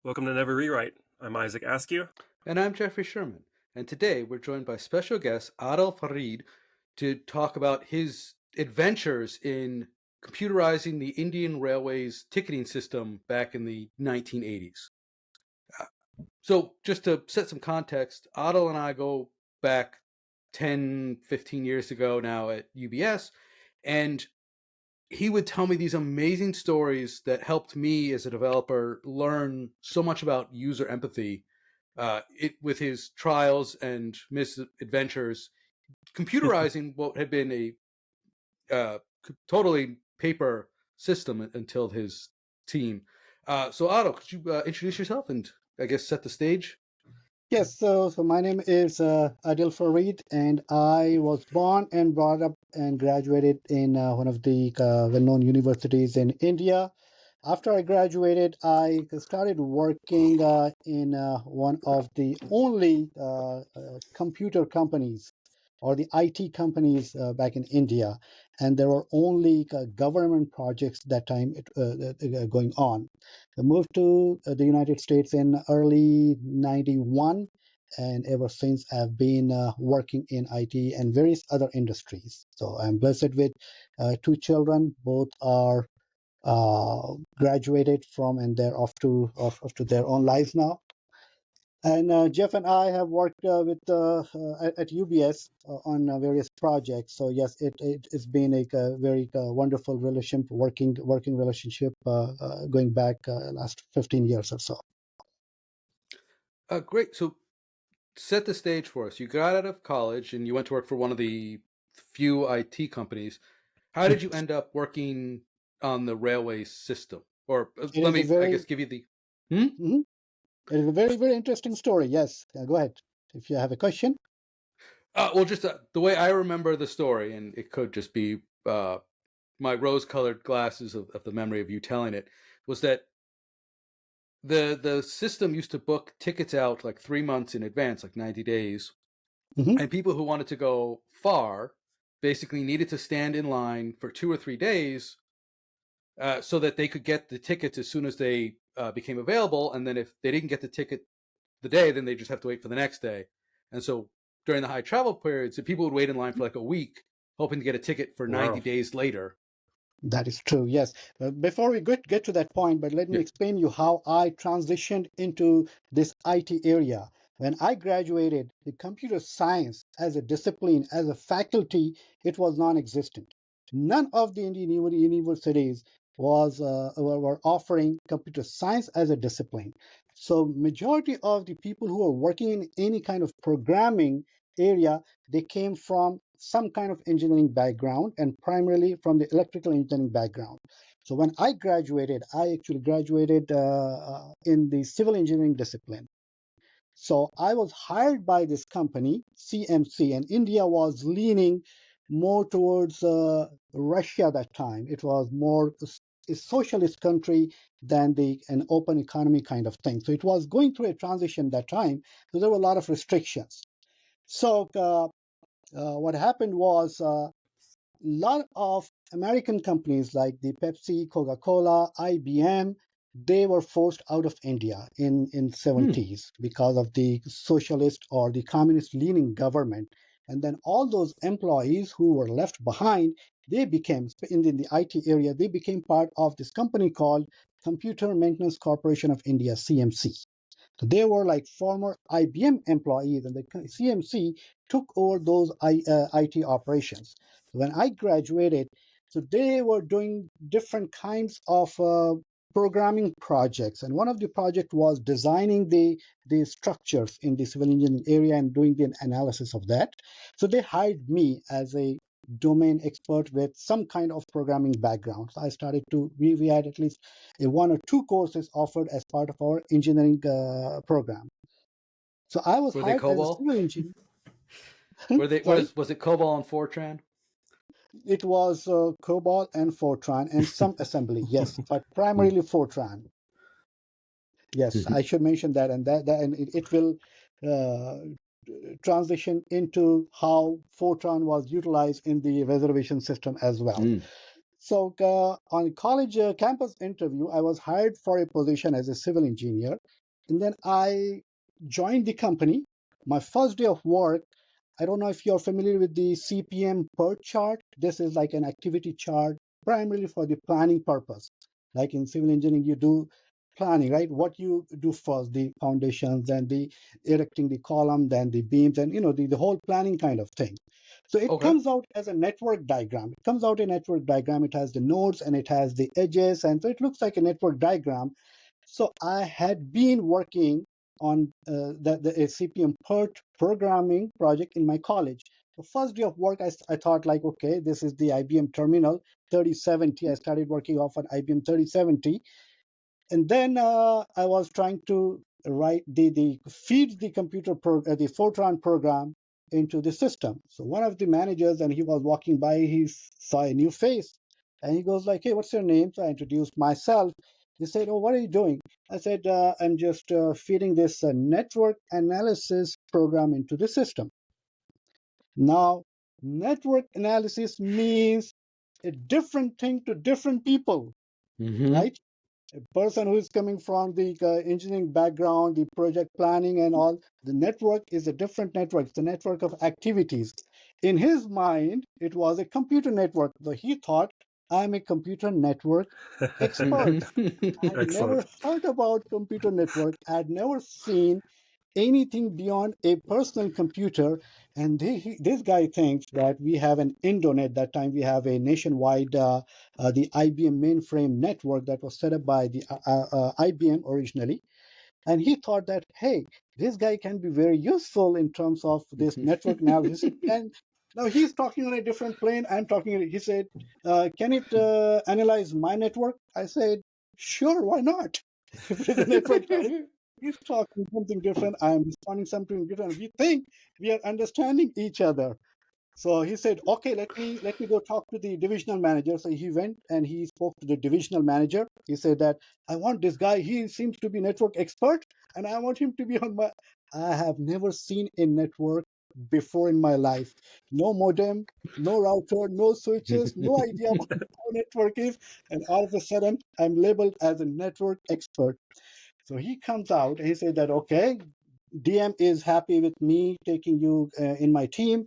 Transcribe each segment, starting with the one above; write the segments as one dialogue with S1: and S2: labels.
S1: Welcome to Never Rewrite. I'm Isaac Askew.
S2: And I'm Jeffrey Sherman. And today we're joined by special guest Aadil Farid to talk about his adventures in computerizing the Indian Railways ticketing system back in the 1980s. So just to set some context, Aadil and I go back 10, 15 years ago now at UBS, and he would tell me these amazing stories that helped me as a developer learn so much about user empathy with his trials and misadventures, computerizing what had been a totally paper system until his team. So Otto, could you introduce yourself and I guess set the stage?
S3: Yes, so my name is Adil Farid, and I was born and brought up and graduated in one of the well-known universities in India. After I graduated, I started working in one of the only computer companies or the IT companies back in India, and there were only government projects that time going on. I moved to the United States in early 91, and ever since I've been working in IT and various other industries. So I'm blessed with two children. Both are graduated from, and they're off to their own lives now. And Jeff and I have worked at UBS on various projects. So yes, it's been a very wonderful relationship, working relationship going back last 15 years or so.
S2: Great. So set the stage for us. You got out of college and you went to work for one of the few IT companies. How did you end up working on the railway system? Or let me, I guess, give you the...
S3: Mm-hmm. It is a very, very interesting story. Yes, go ahead if you have a question.
S2: Well, just the way I remember the story, and it could just be my rose-colored glasses of the memory of you telling it, was that the system used to book tickets out like 3 months in advance, like 90 days.
S3: Mm-hmm.
S2: And people who wanted to go far basically needed to stand in line for 2 or 3 days so that they could get the tickets as soon as they became available. And then if they didn't get the ticket the day, then they just have to wait for the next day. And so during the high travel periods, people would wait in line for like a week, hoping to get a ticket for 90 days later.
S3: That is true, yes. Before we get to that point, but let me explain you how I transitioned into this IT area. When I graduated, the computer science as a discipline, as a faculty, it was non-existent. None of the Indian universities were offering computer science as a discipline. So majority of the people who are working in any kind of programming area, they came from some kind of engineering background and primarily from the electrical engineering background. So when I graduated, I actually graduated in the civil engineering discipline. So I was hired by this company, CMC, and India was leaning more towards Russia that time. It was more a socialist country than an open economy kind of thing. So it was going through a transition that time. So there were a lot of restrictions. So what happened was a lot of American companies like the Pepsi, Coca-Cola, IBM, they were forced out of India in 70s because of the socialist or the communist leaning government. And then all those employees who were left behind, they became, in the IT area, they became part of this company called Computer Maintenance Corporation of India, CMC. So they were like former IBM employees, and the CMC took over those IT operations. So when I graduated, so they were doing different kinds of programming projects, and one of the projects was designing the structures in the civil engineering area and doing the analysis of that. So they hired me as a domain expert with some kind of programming background. So I started to, we had at least one or two courses offered as part of our engineering program. So I was hired as a civil engineer.
S2: Was it COBOL and Fortran?
S3: It was COBOL and Fortran and some assembly, yes, but primarily Fortran. Yes, I should mention that, and it will transition into how Fortran was utilized in the reservation system as well. So on college campus interview, I was hired for a position as a civil engineer. And then I joined the company. My first day of work, I don't know if you're familiar with the CPM PERT chart. This is like an activity chart primarily for the planning purpose. Like in civil engineering, you do planning, right? What you do first, the foundations, then the erecting the column, then the beams, and the whole planning kind of thing. So it
S2: Okay.
S3: comes out as a network diagram. It comes out a network diagram. It has the nodes and it has the edges, and so it looks like a network diagram. So I had been working on the CPM PERT programming project in my college. The first day of work, I thought like, okay, this is the IBM terminal 3070. I started working off on IBM 3070, and then I was trying to write the feed the the Fortran program into the system. So one of the managers, and he was walking by, he saw a new face, and he goes like, "Hey, what's your name?" So I introduced myself. He said, "Oh, what are you doing?" I said, "I'm just feeding this network analysis program into the system." Now, network analysis means a different thing to different people,
S2: Mm-hmm.
S3: right? A person who is coming from the engineering background, the project planning and all, the network is a different network. It's a network of activities. In his mind, it was a computer network. So he thought, I'm a computer network expert. I had never
S1: Excellent.
S3: heard about computer network. I had never seen anything beyond a personal computer. And this guy thinks that we have an Indonet. That time we have a nationwide, the IBM mainframe network that was set up by the IBM originally. And he thought that, hey, this guy can be very useful in terms of this network analysis. And now he's talking on a different plane. I'm talking, he said, can it analyze my network? I said, sure, why not? If it is a network analysis, he's talking something different. I'm responding something different. We think we are understanding each other. So he said, okay, let me go talk to the divisional manager. So he went and he spoke to the divisional manager. He said that I want this guy. He seems to be network expert, and I want him to be on my. I have never seen a network before in my life. No modem, no router, no switches, no idea about how network is. And all of a sudden, I'm labeled as a network expert. So he comes out and he said that, okay, DM is happy with me taking you in my team.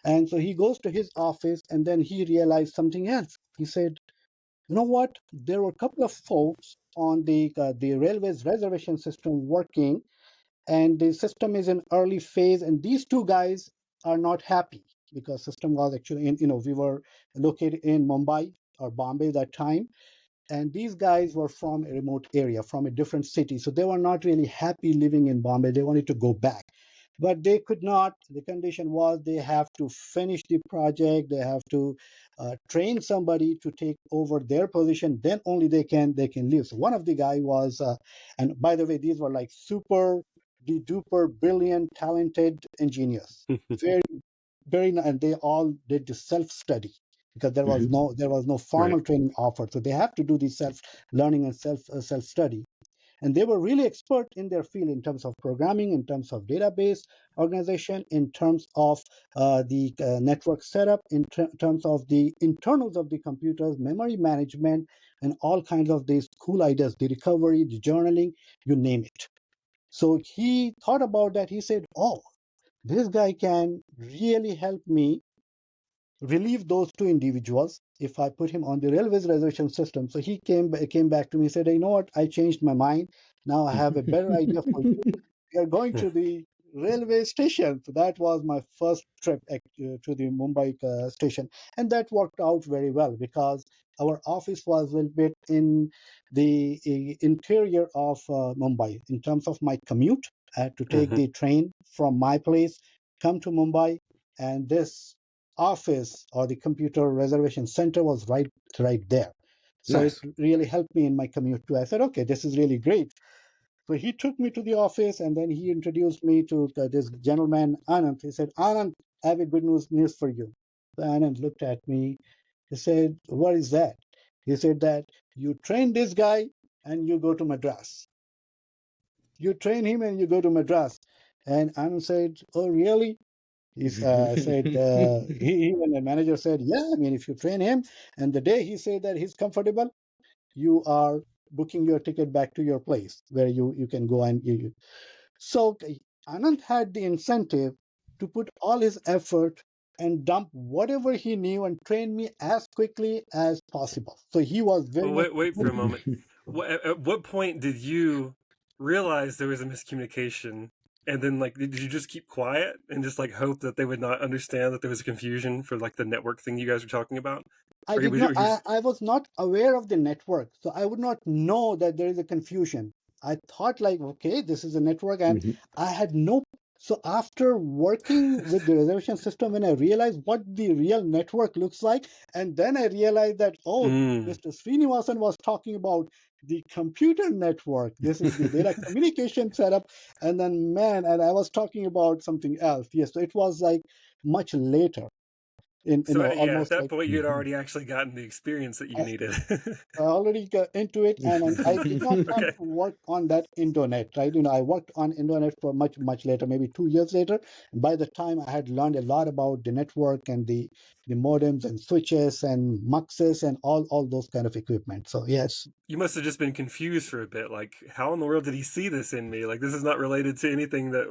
S3: And so he goes to his office and then he realized something else. He said, you know what? There were a couple of folks on the railways reservation system working, and the system is in early phase, and these two guys are not happy because system was actually in, we were located in Mumbai or Bombay that time, and these guys were from a remote area, from a different city, so they were not really happy living in Bombay. They wanted to go back, but they could not. The condition was they have to finish the project, they have to train somebody to take over their position, then only they can leave. So one of the guy was and by the way, these were like super the duper brilliant talented engineers, very and they all did the self study because there was no
S1: Right.
S3: formal training offered, so they have to do the self learning and self study. And they were really expert in their field in terms of programming, in terms of database organization, in terms of the network setup, in terms of the internals of the computers, memory management, and all kinds of these cool ideas, the recovery, the journaling, you name it. So he thought about that. He said, oh, this guy can really help me relieve those two individuals if I put him on the railways reservation system. So he came back to me and said, you know what, I changed my mind. Now I have a better idea for you. We are going to the railway station. So that was my first trip to the Mumbai station. And that worked out very well because our office was a little bit in the interior of Mumbai. In terms of my commute, I had to take
S1: Hmm.
S3: the train from my place, come to Mumbai, and this office or the computer reservation center was right there. So it
S2: Nice.
S3: really helped me in my commute too. I said, okay, this is really great. So he took me to the office and then he introduced me to this gentleman, Anand. He said, Anand, I have a good news for you. So Anand looked at me. He said, what is that? He said that you train this guy and you go to Madras. You train him and you go to Madras. And Anand said, oh, really? He said, and the manager said, yeah, I mean, if you train him, and the day he said that he's comfortable, you are booking your ticket back to your place where you can go and So Anand had the incentive to put all his effort and dump whatever he knew and train me as quickly as possible. So he was very
S1: Well,
S3: much.
S1: wait for a moment. At what point did you realize there was a miscommunication? And then, like, did you just keep quiet and just like hope that they would not understand that there was a confusion for like the network thing you guys were talking about?
S3: I
S1: Or
S3: did
S1: was you,
S3: not. I was not aware of the network, so I would not know that there is a confusion. I thought like, okay, this is a network, and I had no. So after working with the reservation system, when I realized what the real network looks like, and then I realized that Mr. Srinivasan was talking about the computer network. This is the data communication setup, and then and I was talking about something else. Yes, so it was like much later in
S1: So yeah, at
S3: almost
S1: that
S3: like.
S1: point you had already actually gotten the experience that you needed.
S3: I already got into it, and I did not have
S1: Okay.
S3: to work on that Indonet, right? I worked on Indonet for much, much later, maybe 2 years later. And by the time I had learned a lot about the network and the modems and switches and muxes and all those kind of equipment. So yes.
S1: You must have just been confused for a bit. Like, how in the world did he see this in me? Like, this is not related to anything that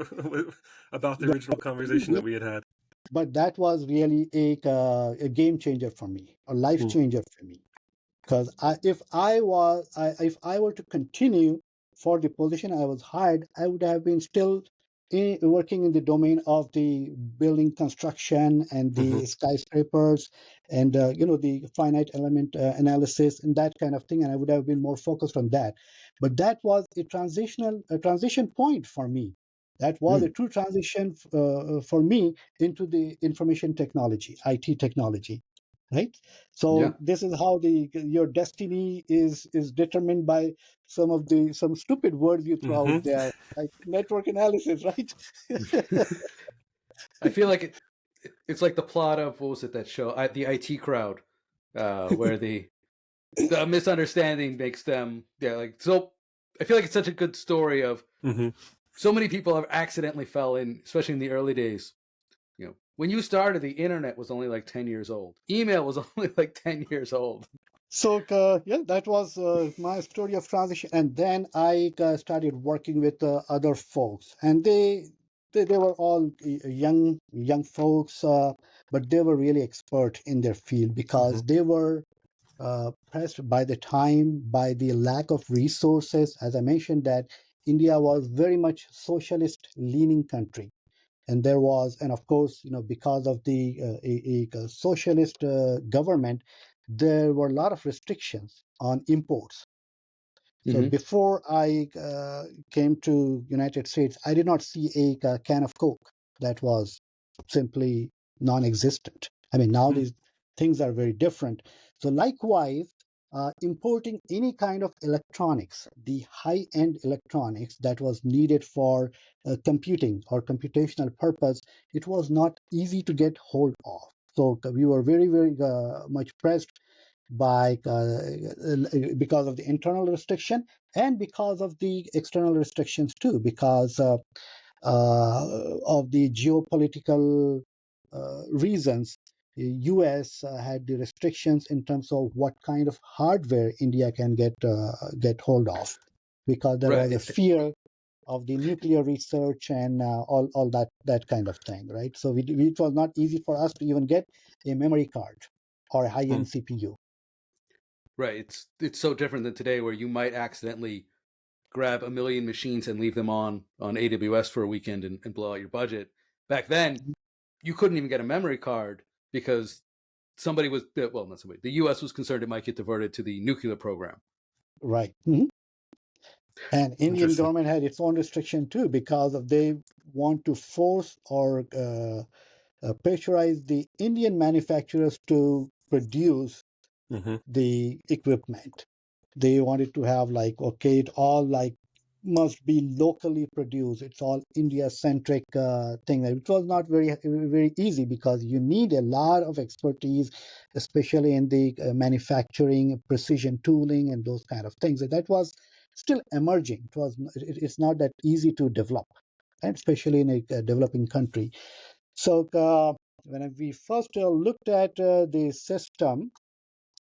S1: about the original conversation that we had had.
S3: But that was really a game changer for me, a life changer for me. Because if I were to continue for the position I was hired, I would have been still working in the domain of the building construction and the skyscrapers and the finite element analysis and that kind of thing, and I would have been more focused on that. But that was a transition point for me. That was a true transition for me into the information technology, IT technology, right? So this is how your destiny is determined by some stupid words you throw out there, like network analysis, right?
S2: I feel like it's like the plot of, what was it, that show, the IT Crowd, where the misunderstanding makes them, like, so I feel like it's such a good story of so many people have accidentally fell in, especially in the early days. When you started, the internet was only like 10 years old. Email was only like 10 years old.
S3: So yeah, that was my story of transition, and then I started working with other folks, and they were all young folks, but they were really expert in their field because they were pressed by the time, by the lack of resources. As I mentioned, that India was very much socialist leaning country. And of course, because of the a socialist government, there were a lot of restrictions on imports. So before I came to United States, I did not see a can of Coke. That was simply non-existent. I mean, now these things are very different. So likewise, importing any kind of electronics, the high-end electronics that was needed for computing or computational purpose, it was not easy to get hold of. So we were very, very much pressed by because of the internal restriction and because of the external restrictions too, because of the geopolitical reasons. The US had the restrictions in terms of what kind of hardware India can get hold of, because there was a fear of the nuclear research and all that kind of thing, right? So it was not easy for us to even get a memory card or a high-end CPU.
S2: Right. It's so different than today, where you might accidentally grab a million machines and leave them on AWS for a weekend and blow out your budget. Back then, you couldn't even get a memory card because somebody was, well, not somebody, the US was concerned it might get diverted to the nuclear program.
S3: Right. And Indian government had its own restriction too, because of they want to force or pressurize the Indian manufacturers to produce the equipment. They wanted to have like, okay, it all like must be locally produced. It's all India centric thing. It was not very easy because you need a lot of expertise, especially in the manufacturing, precision tooling, and those kind of things. That was still emerging. It's not that easy to develop, and especially in a developing country. So when we first looked at the system,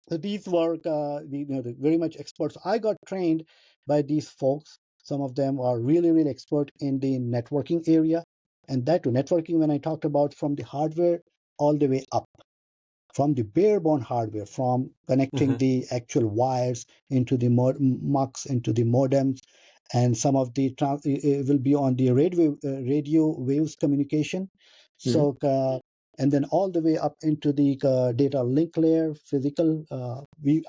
S3: these were the very much experts. I got trained by these folks. Some of them are really, really expert in the networking area. And that to networking, when I talked about from the hardware all the way up, from the bare bone hardware, from connecting
S1: Hmm.
S3: the actual wires into the mux, into the modems, and some of the will be on the radio waves communication. So and then all the way up into the data link layer, physical.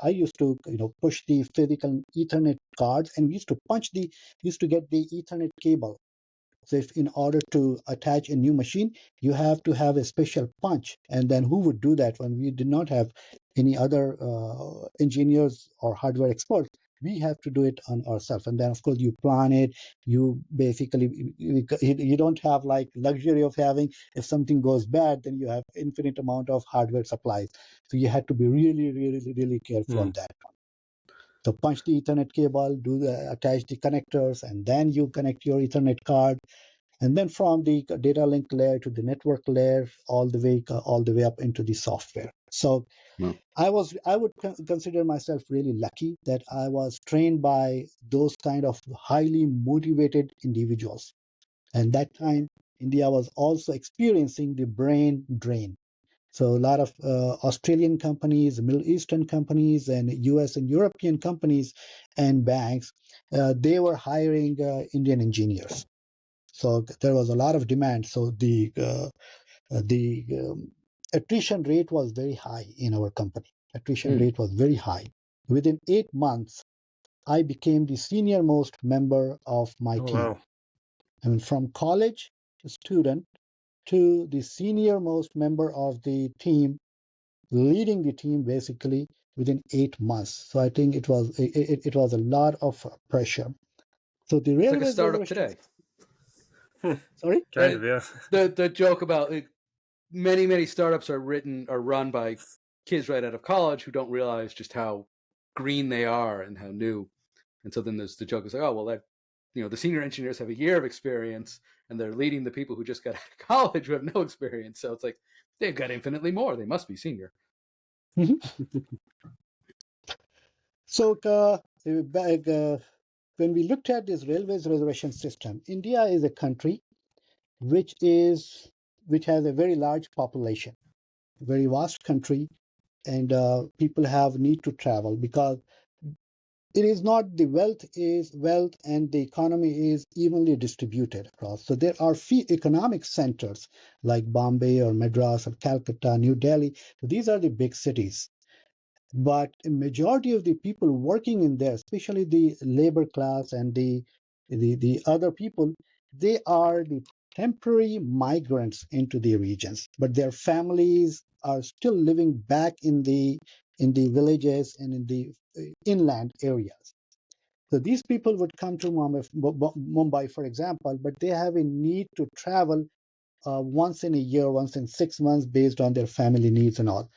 S3: I used to push the physical Ethernet cards, and we used to get the Ethernet cable. So if in order to attach a new machine, you have to have a special punch. And then who would do that when we did not have any other engineers or hardware experts? We have to do it on ourselves. And then of course you plan it. You basically, you don't have like luxury of having, if something goes bad, then you have infinite amount of hardware supplies. So you had to be really, really, really careful on that. So punch the Ethernet cable, attach the connectors, and then you connect your Ethernet card, and then from the data link layer to the network layer, all the way up into the software. So
S2: Wow.
S3: I would consider myself really lucky that I was trained by those kind of highly motivated individuals. And that time, India was also experiencing the brain drain. So a lot of Australian companies, Middle Eastern companies, and US and European companies and banks, they were hiring Indian engineers. So there was a lot of demand. So the attrition rate was very high in our company. Attrition rate was very high. Within 8 months, I became the senior most member of my
S1: Oh,
S3: team.
S1: wow.
S3: I mean, from college student to the senior most member of the team, leading the team basically within 8 months. So I think it was a lot of pressure. So the
S2: It's like a
S3: railways
S2: startup
S3: reservation.
S2: today.
S3: Sorry.
S1: Kind of, yeah.
S2: The joke about many startups are run by kids right out of college who don't realize just how green they are and how new. And so then there's the joke is like, oh well, the senior engineers have a year of experience and they're leading the people who just got out of college who have no experience. So it's like they've got infinitely more. They must be senior.
S3: Mhm. So when we looked at this railways reservation system, India is a country which is which has a very large population, very vast country, and people have need to travel because it is not the wealth is wealth and the economy is evenly distributed across. So there are few economic centers like Bombay or Madras or Calcutta, New Delhi. So these are the big cities. But a majority of the people working in there, especially the labor class and the other people, they are the temporary migrants into the regions, but their families are still living back in the villages and in the inland areas. So these people would come to Mumbai, for example, but they have a need to travel once in a year, once in 6 months, based on their family needs and all.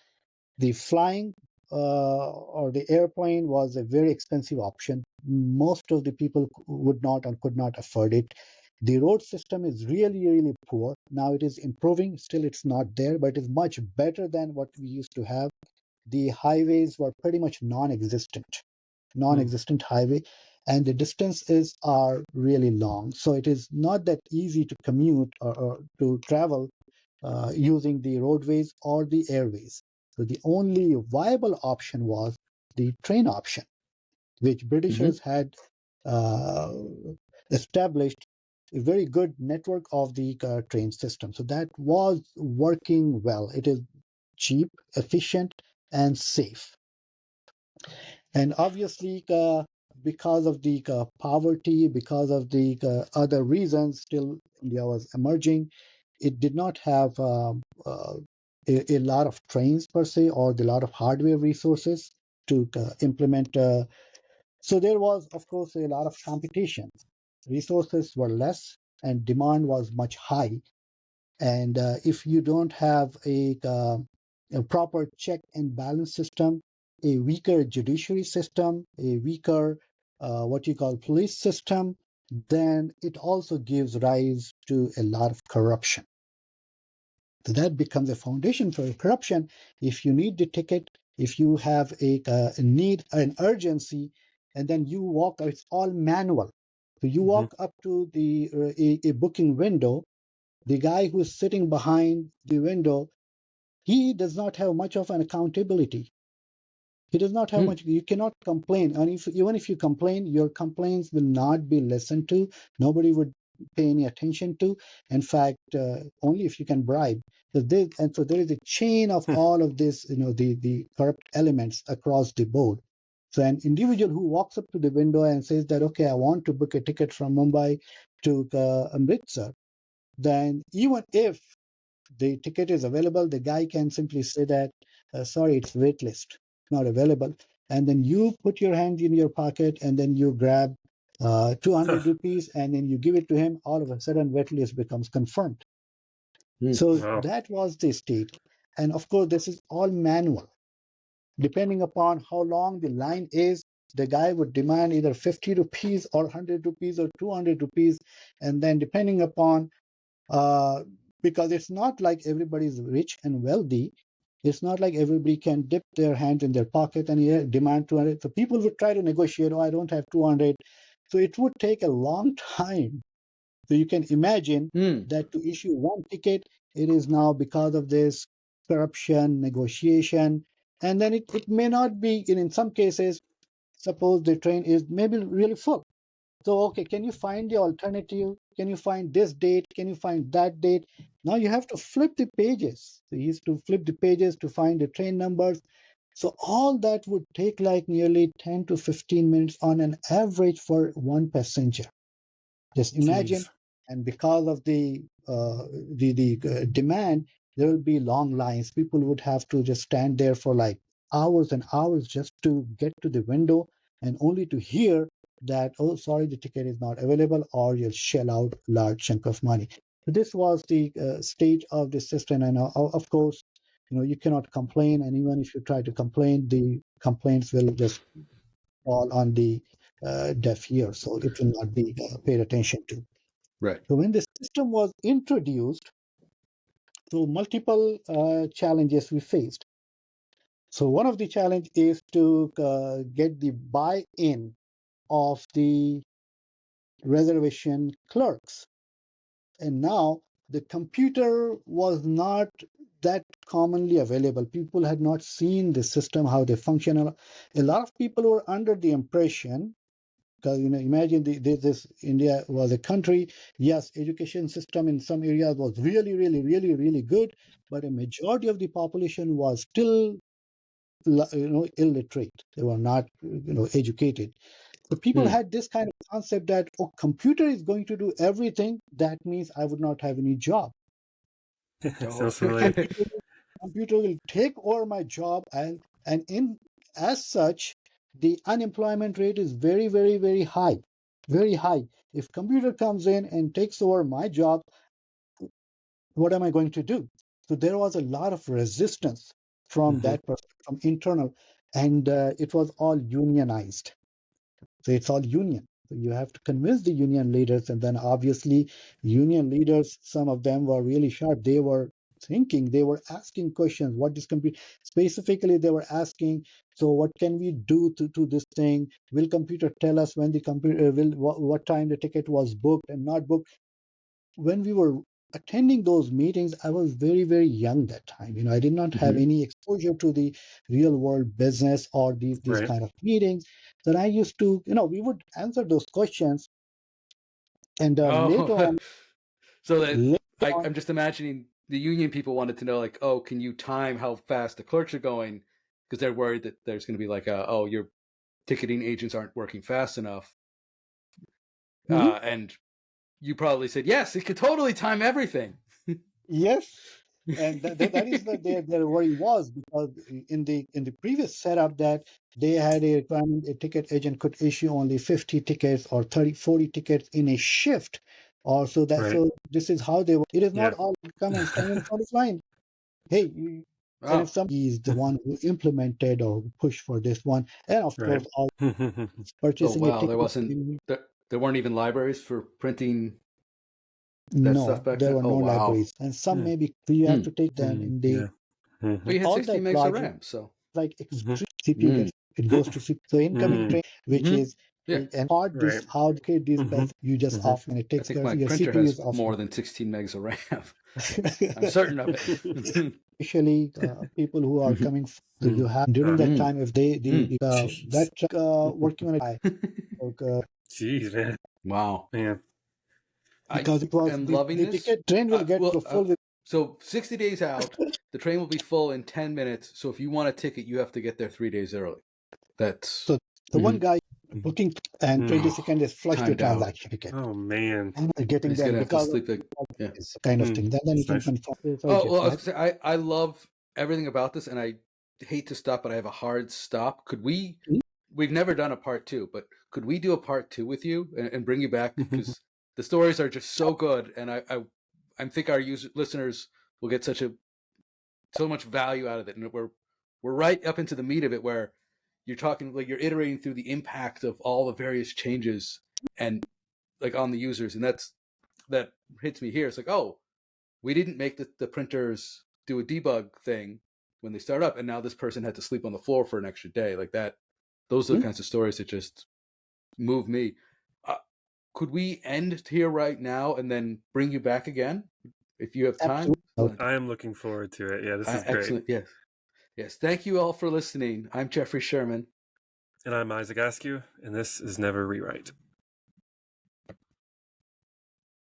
S3: The flying or the airplane was a very expensive option. Most of the people would not or could not afford it. The road system is really, really poor. Now it is improving. Still, it's not there, but it's much better than what we used to have. The highways were pretty much non-existent highway, and the distances are really long. So it is not that easy to commute or to travel using the roadways or the airways. So the only viable option was the train option, which Britishers had uh, established a very good network of the train system. So that was working well. It is cheap, efficient, and safe. And obviously, because of the poverty, because of the other reasons, still India was emerging. It did not have a lot of trains per se or a lot of hardware resources to implement. So there was, of course, a lot of competition. Resources were less and demand was much high. And if you don't have a proper check and balance system, a weaker judiciary system, a weaker what you call police system, then it also gives rise to a lot of corruption. So that becomes a foundation for corruption. If you need the ticket, if you have a need, an urgency, and then you walk, it's all manual. So you walk up to a booking window. The guy who's sitting behind the window, he does not have much of an accountability. He does not have much. You cannot complain, and even if you complain, your complaints will not be listened to. Nobody would pay any attention to. In fact, only if you can bribe. So there is a chain of all of this, the corrupt elements across the board. So an individual who walks up to the window and says that, okay, I want to book a ticket from Mumbai to Amritsar, then even if the ticket is available, the guy can simply say that, sorry, it's waitlist, not available. And then you put your hand in your pocket and then you grab 200 rupees and then you give it to him. All of a sudden, waitlist becomes confirmed. So
S1: Wow.
S3: that was the state. And of course, this is all manual. Depending upon how long the line is, the guy would demand either 50 rupees or 100 rupees or 200 rupees. And then depending upon because it's not like everybody's rich and wealthy. It's not like everybody can dip their hand in their pocket and demand 200. So people would try to negotiate, oh, I don't have 200. So it would take a long time. So you can imagine that to issue one ticket, it is now because of this corruption, negotiation, and then it may not be, in some cases, suppose the train is maybe really full. So, okay, can you find the alternative? Can you find this date? Can you find that date? Now you have to flip the pages. So you used to flip the pages to find the train numbers. So all that would take like nearly 10 to 15 minutes on an average for one passenger. Just imagine,
S1: Jeez.
S3: and because of the demand, there will be long lines. People would have to just stand there for like hours and hours just to get to the window, and only to hear that, oh, sorry, the ticket is not available, or you'll shell out large chunk of money. So this was the state of the system, and of course, you cannot complain, and even if you try to complain, the complaints will just fall on the deaf ear, so it will not be paid attention to.
S2: Right.
S3: So when the system was introduced, so multiple challenges we faced. So one of the challenge is to get the buy-in of the reservation clerks. And now the computer was not that commonly available. People had not seen the system, how they function. A lot of people were under the impression, because imagine this India was a country. Yes, education system in some areas was really, really, really, really good, but a majority of the population was still illiterate. They were not educated. So people had this kind of concept that, oh, computer is going to do everything. That means I would not have any job.
S1: Sounds familiar.
S3: Computer will take over my job, and in as such, the unemployment rate is very, very, very high, very high. If computer comes in and takes over my job, what am I going to do? So there was a lot of resistance from that from internal, and it was all unionized. So it's all union. So you have to convince the union leaders, and then obviously union leaders, some of them were really sharp. They were thinking, they were asking questions. What is computer? Specifically, they were asking, so what can we do to this thing? Will computer tell us when the computer will what time the ticket was booked and not booked? When we were attending those meetings, I was very, very young that time. I did not have any exposure to the real world business or these
S1: Right.
S3: kind of meetings. Then I used to, we would answer those questions, and later on,
S2: So that I'm just imagining the union people wanted to know, like, oh, can you time how fast the clerks are going? Because they're worried that there's going to be like, oh, your ticketing agents aren't working fast enough. And you probably said, yes, it could totally time everything.
S3: yes. And that is what their worry was, because in the previous setup, that they had a requirement, a ticket agent could issue only 50 tickets or 30, 40 tickets in a shift, or so that so this is how they. It is not all come and stand in front of line. Hey, and if somebody is the one who implemented or pushed for this one, and of course, all purchasing a ticket.
S2: There weren't even libraries for printing stuff back
S3: there
S2: then?
S3: were
S2: Oh,
S3: no
S2: wow.
S3: libraries, and some
S1: Yeah.
S3: maybe you have to take them in the.
S1: Yeah.
S2: But you had
S3: All
S2: 16
S3: that
S2: megs of
S3: logic,
S2: RAM, so.
S3: like extreme CPU gets it goes to so incoming train, which is and hard this
S1: Right.
S3: hard this bus you just off and it
S2: I
S3: takes
S2: think
S3: care
S2: my
S3: your
S2: printer
S3: CPU
S2: has
S3: is off.
S2: more than 16 megs of RAM. I'm certain of it.
S3: Especially people who are coming. So you have during that time if they that working on a
S1: Jeez, man.
S2: Wow.
S1: Man.
S3: because it was
S2: am loving
S3: the
S2: this.
S3: ticket train will get to full with.
S2: So 60 days out, the train will be full in 10 minutes. So if you want a ticket, you have to get there 3 days early. That's
S3: So the one guy booking and 20 seconds is flushed the
S2: timed out.
S3: transaction ticket.
S1: Oh man.
S3: And getting
S2: He's
S3: there
S2: gonna have to
S3: because
S2: sleep like
S3: it's kind of thing. Then you
S1: That's
S3: can
S1: nice.
S3: confirm.
S2: Oh, well, I was gonna say I love everything about this, and I hate to stop, but I have a hard stop. Could we? We've never done a part 2, but could we do a part 2 with you and bring you back because the stories are just so good, and I think our listeners will get so much value out of it, and we're right up into the meat of it where you're talking like you're iterating through the impact of all the various changes and like on the users, and that hits me here. It's like, oh, we didn't make the printers do a debug thing when they start up, and now this person had to sleep on the floor for an extra day. Like that, those are the kinds of stories that just move me. Could we end here right now and then bring you back again if you have time?
S1: I am looking forward to it. Yeah, this is great.
S2: Excellent. Yes. Thank you all for listening. I'm Jeffrey Sherman.
S1: And I'm Isaac Askew, and this is Never Rewrite.